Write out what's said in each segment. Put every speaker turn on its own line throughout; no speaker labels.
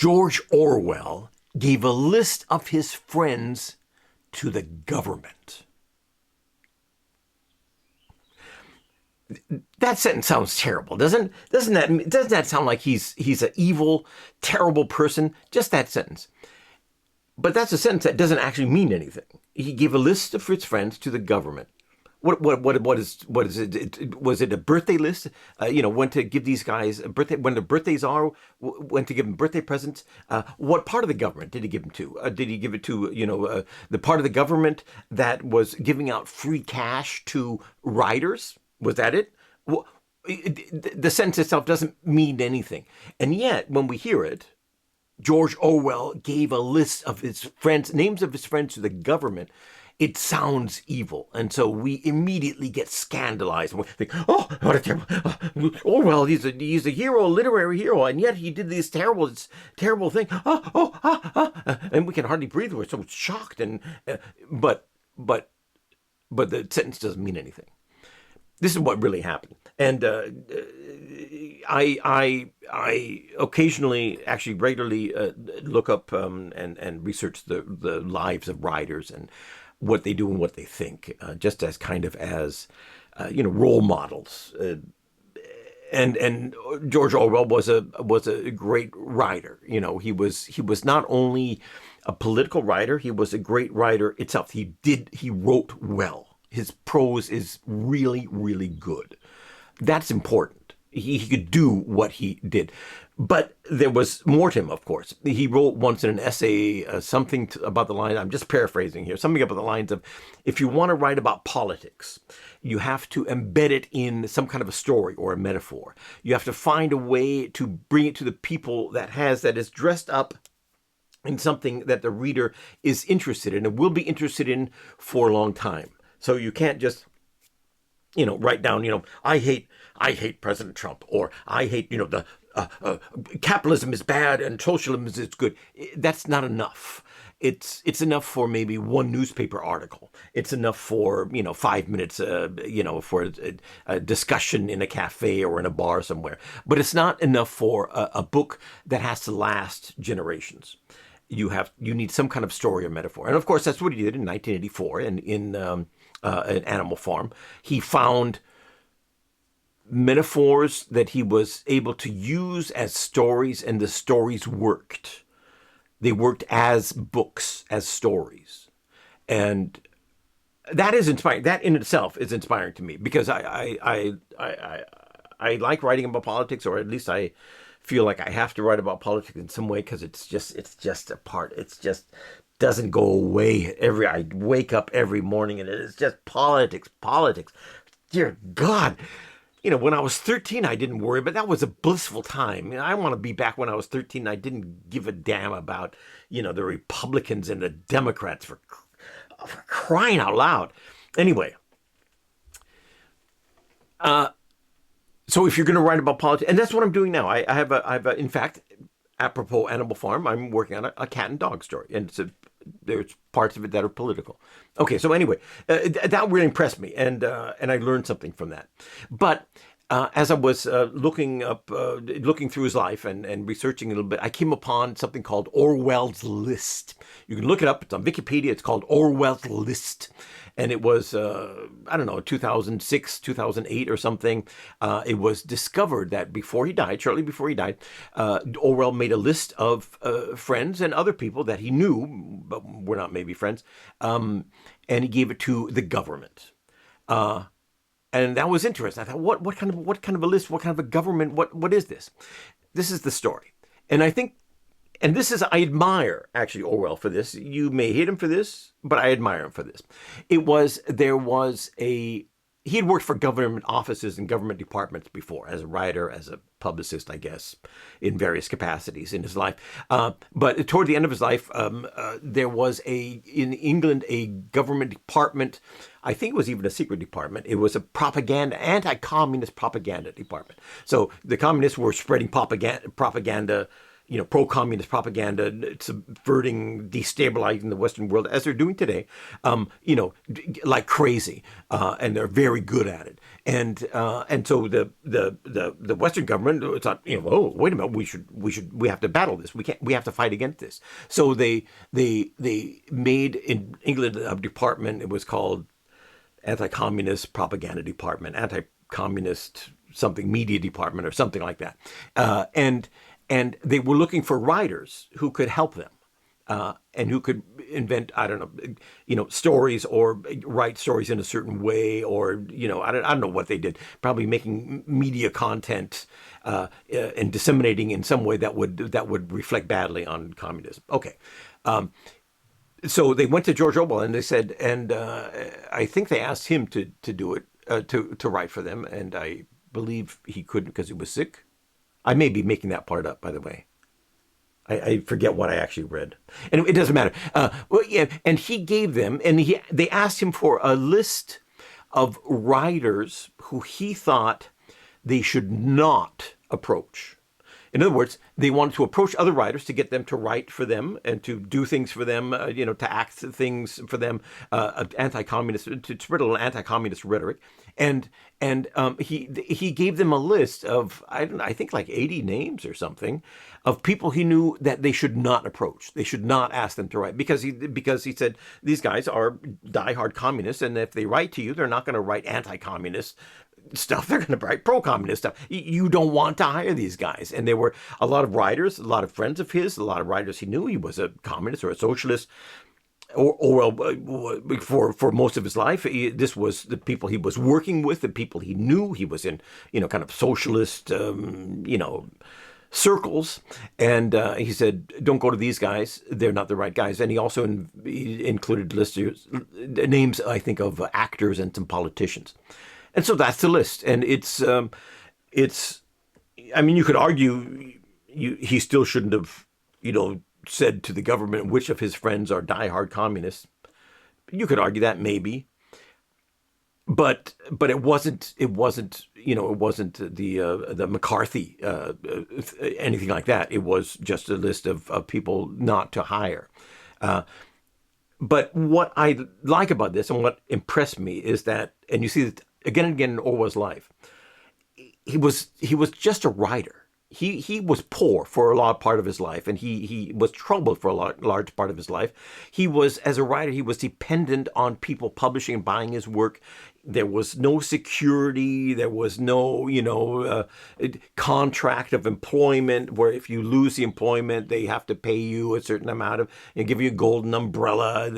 George Orwell gave a list of his friends to the government. That sentence sounds terrible, doesn't that sound like he's an evil, terrible person? Just that sentence. But that's a sentence that doesn't actually mean anything. He gave a list of his friends to the government. What is it? Was it a birthday list? When to give these guys a birthday, when the birthdays are, when to give them birthday presents. What part of the government did he give them to? Did he give it to the part of the government that was giving out free cash to riders? Was that it? Well, the sentence itself doesn't mean anything, and yet when we hear it, George Orwell gave a list of his friends, names of his friends to the government. It sounds evil. And so we immediately get scandalized. And we think, oh, what a terrible, Orwell, he's a hero, a literary hero, and yet he did this terrible thing. And we can hardly breathe. We're so shocked. But the sentence doesn't mean anything. This is what really happened. And I occasionally, actually regularly, look up and research the lives of writers and what they do and what they think, just as kind of as role models. And George Orwell was a great writer. He was not only a political writer, he was a great writer itself. He wrote well. His prose is really, really good. That's important. He could do what he did. But there was more to him, of course. He wrote once in an essay something about the line, I'm just paraphrasing here, something about the lines of, if you want to write about politics, you have to embed it in some kind of a story or a metaphor. You have to find a way to bring it to the people that is dressed up in something that the reader is interested in and will be interested in for a long time. So you can't just, write down, I hate President Trump, or I hate, the capitalism is bad and socialism is good. That's not enough. It's enough for maybe one newspaper article. It's enough for 5 minutes, for a discussion in a cafe or in a bar somewhere. But it's not enough for a book that has to last generations. You need some kind of story or metaphor, and of course that's what he did in 1984 in an Animal Farm. He found metaphors that he was able to use as stories, and the stories worked. They worked as books, as stories, and that is inspiring. That in itself is inspiring to me, because I like writing about politics, or at least I feel like I have to write about politics in some way, because it's just a part. It's just doesn't go away. I wake up every morning and it is just politics. Dear God. When I was 13, I didn't worry, but that was a blissful time. I want to be back when I was 13. I didn't give a damn about, the Republicans and the Democrats for crying out loud. Anyway, so if you're going to write about politics, and that's what I'm doing now. I have in fact, apropos Animal Farm, I'm working on a cat and dog story, and there's parts of it that are political. Okay, so anyway, that really impressed me, and I learned something from that. But as I was looking through his life and researching a little bit, I came upon something called Orwell's List. You can look it up. It's on Wikipedia. It's called Orwell's List. And it was, 2006, 2008 or something. It was discovered that shortly before he died, Orwell made a list of friends and other people that he knew, but were not maybe friends, and he gave it to the government. And that was interesting. I thought, what kind of a list? What kind of a government? What is this? This is the story. And I think, and this is, I admire actually Orwell for this. You may hate him for this, but I admire him for this. He had worked for government offices and government departments before, as a writer, as a publicist, I guess, in various capacities in his life. But toward the end of his life, there was in England, a government department. I think it was even a secret department. It was a anti-communist propaganda department. So the communists were spreading propaganda, pro-communist propaganda, subverting, destabilizing the Western world as they're doing today, like crazy, and they're very good at it. And so the Western government thought, oh, wait a minute, we have to battle this. We have to fight against this. So they made in England a department. It was called Anti-Communist Propaganda Department, Anti-Communist something media department or something like that, and they were looking for writers who could help them, and who could invent, I don't know, stories or write stories in a certain way, or I don't know what they did. Probably making media content and disseminating in some way that would reflect badly on communism. Okay. So they went to George Orwell and they said, and I think they asked him to do it, to write for them, and I believe he couldn't because he was sick. I may be making that part up, by the way. I forget what I actually read, and it doesn't matter. Well, yeah, and he gave them, and they asked him for a list of writers who he thought they should not approach. In other words, they wanted to approach other writers to get them to write for them and to do things for them, to act things for them, anti-communist, to spread a little anti-communist rhetoric, and he gave them a list of I think like 80 names or something of people he knew that they should not approach. They should not ask them to write because he said these guys are diehard communists, and if they write to you, they're not going to write anti-communist stuff. They're going to write pro-communist stuff. You don't want to hire these guys. And there were a lot of writers, a lot of friends of his, a lot of writers he knew. He was a communist or a socialist, or for most of his life. This was the people he was working with, the people he knew. He was in kind of socialist circles, and he said, "Don't go to these guys; they're not the right guys." And he also included names, I think, of actors and some politicians. And so that's the list, and it's. I mean, you could argue he still shouldn't have, said to the government which of his friends are diehard communists. You could argue that maybe, but it wasn't the McCarthy anything like that. It was just a list of people not to hire. But what I like about this and what impressed me is that, and you see that again and again in Orwell's life, he was just a writer. He was poor for a large part of his life, and he was troubled for a large part of his life. He was, as a writer, he was dependent on people publishing and buying his work. There was no security. There was no, contract of employment where if you lose the employment, they have to pay you a certain amount of, give you a golden umbrella.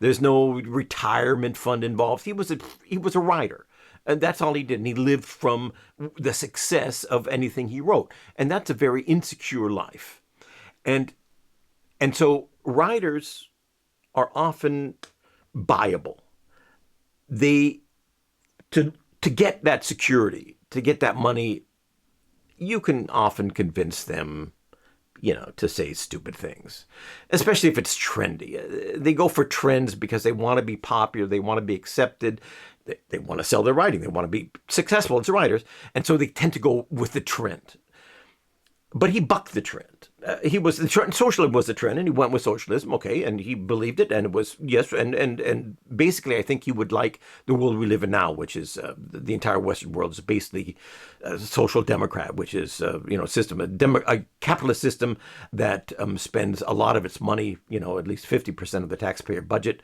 There's no retirement fund involved. He was a writer. And that's all he did. And he lived from the success of anything he wrote. And that's a very insecure life. And so writers are often buyable. To get that security, to get that money, you can often convince them, to say stupid things, especially if it's trendy. They go for trends because they want to be popular. They want to be accepted. They want to sell their writing. They want to be successful as writers. And so they tend to go with the trend. But he bucked the trend. Socialism was the trend, and he went with socialism, okay, and he believed it, and it was, yes, and basically I think he would like the world we live in now, which is the entire Western world is basically a social democrat, which is, system, a capitalist system that spends a lot of its money, at least 50% of the taxpayer budget.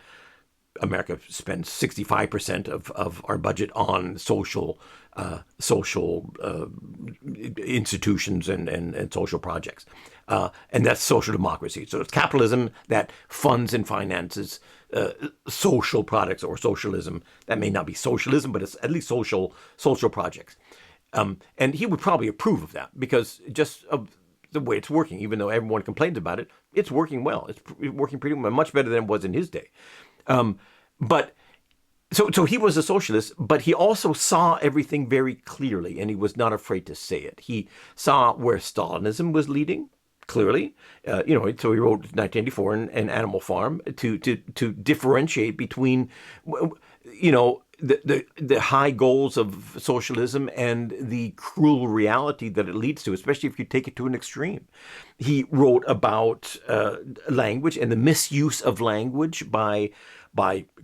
America spends 65% of our budget on social institutions and social projects, and that's social democracy. So it's capitalism that funds and finances social products, or socialism that may not be socialism, but it's at least social projects. And he would probably approve of that because just of the way it's working, even though everyone complains about it, it's working well. It's working pretty much better than it was in his day. But so he was a socialist, but he also saw everything very clearly, and he was not afraid to say it. He saw where Stalinism was leading clearly. So he wrote 1984 and Animal Farm to differentiate between, the high goals of socialism and the cruel reality that it leads to, especially if you take it to an extreme. He wrote about language and the misuse of language by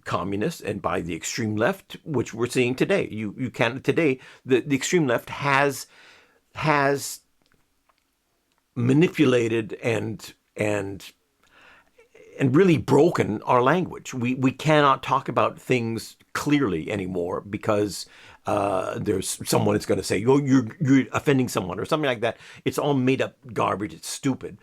communists and by the extreme left, which we're seeing today. You can today the extreme left has manipulated and really broken our language. We cannot talk about things clearly anymore because there's someone that's going to say, "Oh, you're offending someone" or something like that. It's all made up garbage. It's stupid.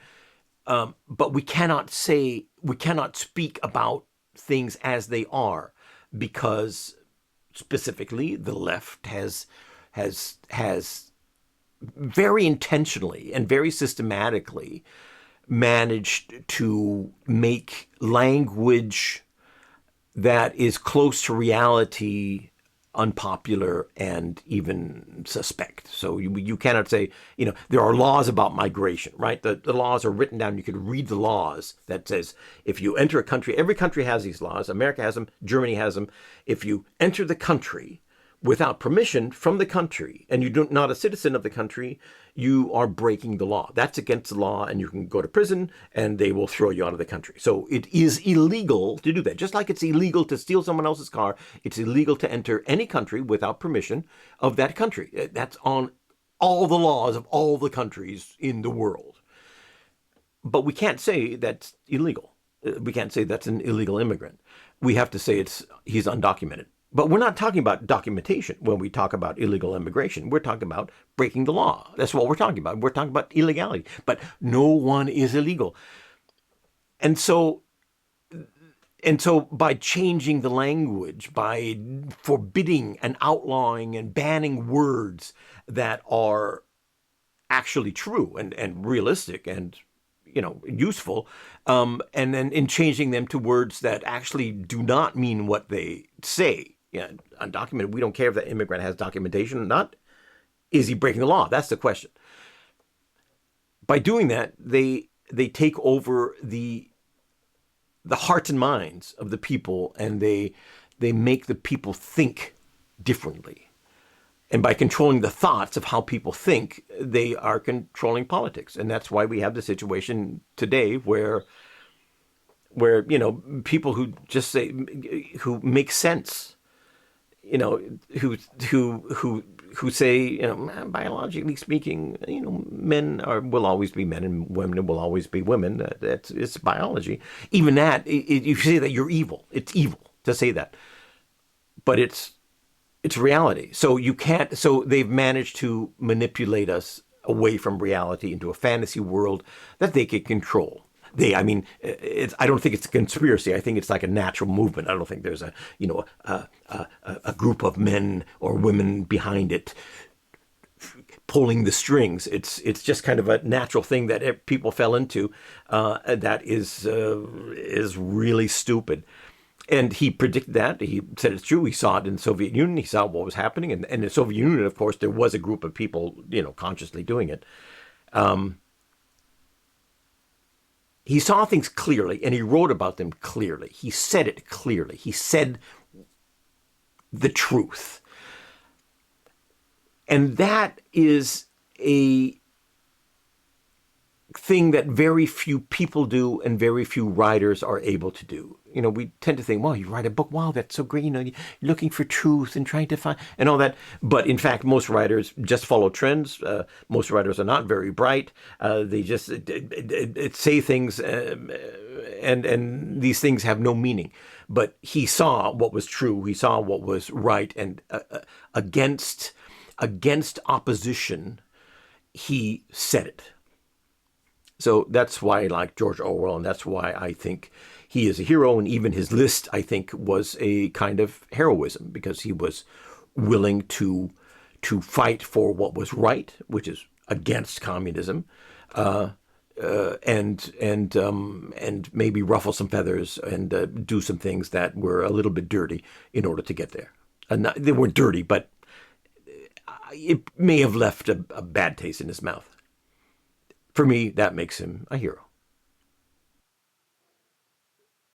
But we cannot speak about things as they are because specifically the left has very intentionally and very systematically managed to make language that is close to reality unpopular and even suspect. So you cannot say, there are laws about migration, right? The laws are written down. You could read the laws that says if you enter a country, every country has these laws. America has them. Germany has them. If you enter the country without permission from the country and you're not a citizen of the country, you are breaking the law. That's against the law and you can go to prison and they will throw you out of the country. So it is illegal to do that. Just like it's illegal to steal someone else's car, it's illegal to enter any country without permission of that country. That's on all the laws of all the countries in the world. But we can't say that's illegal. We can't say that's an illegal immigrant. We have to say he's undocumented. But we're not talking about documentation when we talk about illegal immigration. We're talking about breaking the law. That's what we're talking about. We're talking about illegality. But no one is illegal. And so by changing the language, by forbidding and outlawing and banning words that are actually true and realistic and useful, and then in changing them to words that actually do not mean what they say. Undocumented, we don't care if that immigrant has documentation or not. Is he breaking the law? That's the question. By doing that, they take over the hearts and minds of the people, and they make the people think differently. And by controlling the thoughts of how people think, they are controlling politics. And that's why we have the situation today where people who just say, who make sense, who say, biologically speaking, men will always be men and women will always be women. It's biology. Even that, you say that you're evil. It's evil to say that, but it's reality. So you can't. So they've managed to manipulate us away from reality into a fantasy world that they can control. I don't think it's a conspiracy. I think it's like a natural movement. I don't think there's a group of men or women behind it pulling the strings. It's just kind of a natural thing that people fell into. That is really stupid. And he predicted that. He said it's true. He saw it in the Soviet Union. He saw what was happening. And in the Soviet Union, of course, there was a group of people, consciously doing it. He saw things clearly, and he wrote about them clearly. He said it clearly. He said the truth. And that is a thing that very few people do and very few writers are able to do. We tend to think, well, you write a book, wow, that's so great. You're looking for truth and trying to find and all that. But in fact, most writers just follow trends. Most writers are not very bright. They just say things and these things have no meaning. But he saw what was true. He saw what was right. And against opposition, he said it. So that's why I like George Orwell, and that's why I think he is a hero. And even his list, I think, was a kind of heroism because he was willing to fight for what was right, which is against communism, and maybe ruffle some feathers and do some things that were a little bit dirty in order to get there. They weren't dirty, but it may have left a bad taste in his mouth. For me, that makes him a hero.